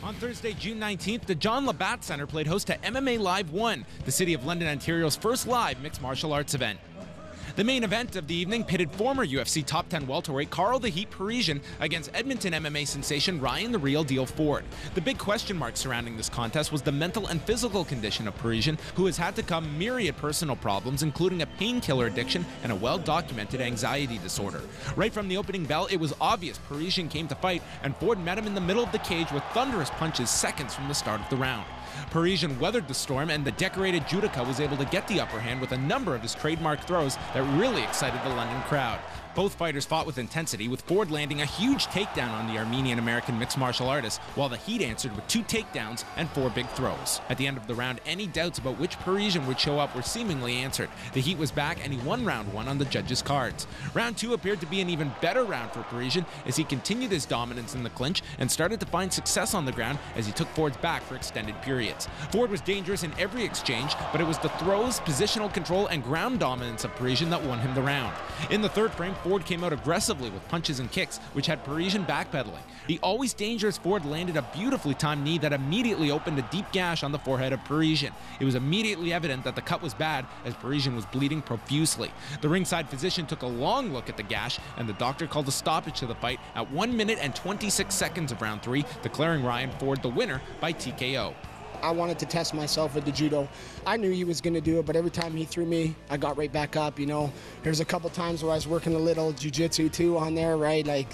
On Thursday, June 19th, the John Labatt Center played host to MMA Live 1, the City of London, Ontario's first live mixed martial arts event. The main event of the evening pitted former UFC top 10 welterweight Karo the Heat Parisyan against Edmonton MMA sensation Ryan the Real Deal Ford. The big question mark surrounding this contest was the mental and physical condition of Parisyan, who has had to come myriad personal problems, including a painkiller addiction and a well-documented anxiety disorder. Right from the opening bell, it was obvious Parisyan came to fight, and Ford met him in the middle of the cage with thunderous punches seconds from the start of the round. Parisyan weathered the storm, and the decorated judoka was able to get the upper hand with a number of his trademark throws that really excited the London crowd. Both fighters fought with intensity, with Ford landing a huge takedown on the Armenian-American mixed martial artist, while the Heat answered with 2 takedowns and 4 big throws. At the end of the round, any doubts about which Parisyan would show up were seemingly answered. The Heat was back, and he won round 1 on the judges' cards. Round 2 appeared to be an even better round for Parisyan as he continued his dominance in the clinch and started to find success on the ground as he took Ford's back for extended periods. Ford was dangerous in every exchange, but it was the throws, positional control, and ground dominance of Parisyan that won him the round. In the third frame, Ford came out aggressively with punches and kicks, which had Parisyan backpedaling. The always dangerous Ford landed a beautifully timed knee that immediately opened a deep gash on the forehead of Parisyan. It was immediately evident that the cut was bad, as Parisyan was bleeding profusely. The ringside physician took a long look at the gash, and the doctor called a stoppage to the fight at 1 minute and 26 seconds of round 3, declaring Ryan Ford the winner by TKO. I wanted to test myself with the judo. I knew he was going to do it, but every time he threw me, I got right back up, you know. There's a couple times where I was working a little jiu-jitsu too on there, right? Like,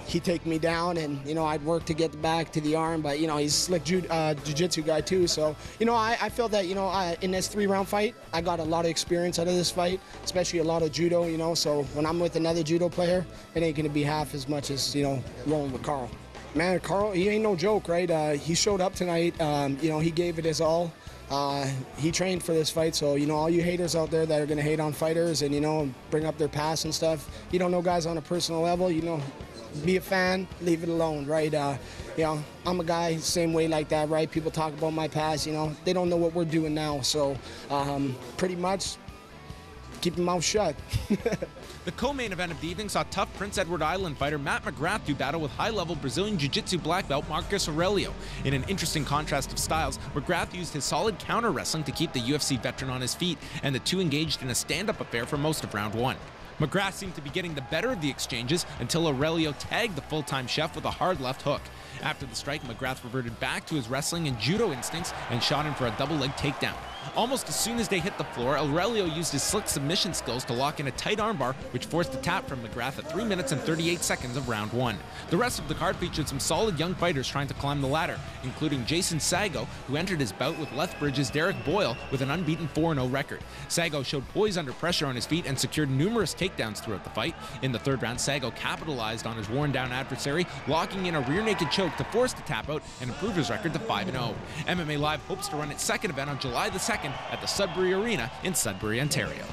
he'd take me down and, you know, I'd work to get back to the arm, but, you know, he's a slick jiu-jitsu guy too. So, you know, I feel that, you know, in this 3-round fight, I got a lot of experience out of this fight, especially a lot of judo, you know. So when I'm with another judo player, it ain't going to be half as much as, you know, rolling with Karo. Man, Karo, he ain't no joke, right? He showed up tonight. You know, he gave it his all. He trained for this fight, so, you know, all you haters out there that are going to hate on fighters and, you know, bring up their past and stuff, you don't know guys on a personal level, you know, be a fan, leave it alone, right? You know, I'm a guy same way like that, right? People talk about my past, you know, they don't know what we're doing now, so pretty much keep your mouth shut. The co-main event of the evening saw tough Prince Edward Island fighter Matt MacGrath do battle with high-level Brazilian Jiu-Jitsu black belt Marcus Aurelio. In an interesting contrast of styles, MacGrath used his solid counter wrestling to keep the UFC veteran on his feet, and the two engaged in a stand-up affair for most of round 1. MacGrath seemed to be getting the better of the exchanges until Aurelio tagged the full-time chef with a hard left hook. After the strike, MacGrath reverted back to his wrestling and judo instincts and shot him for a double-leg takedown. Almost as soon as they hit the floor, Aurelio used his slick submission skills to lock in a tight armbar, which forced a tap from MacGrath at 3 minutes and 38 seconds of round 1. The rest of the card featured some solid young fighters trying to climb the ladder, including Jason Sago, who entered his bout with Lethbridge's Derek Boyle with an unbeaten 4-0 record. Sago showed poise under pressure on his feet and secured numerous takedowns throughout the fight. In the third round, Sago capitalized on his worn-down adversary, locking in a rear-naked choke to force the tap out and improve his record to 5-0. MMA Live hopes to run its second event on July the 2nd at the Sudbury Arena in Sudbury, Ontario.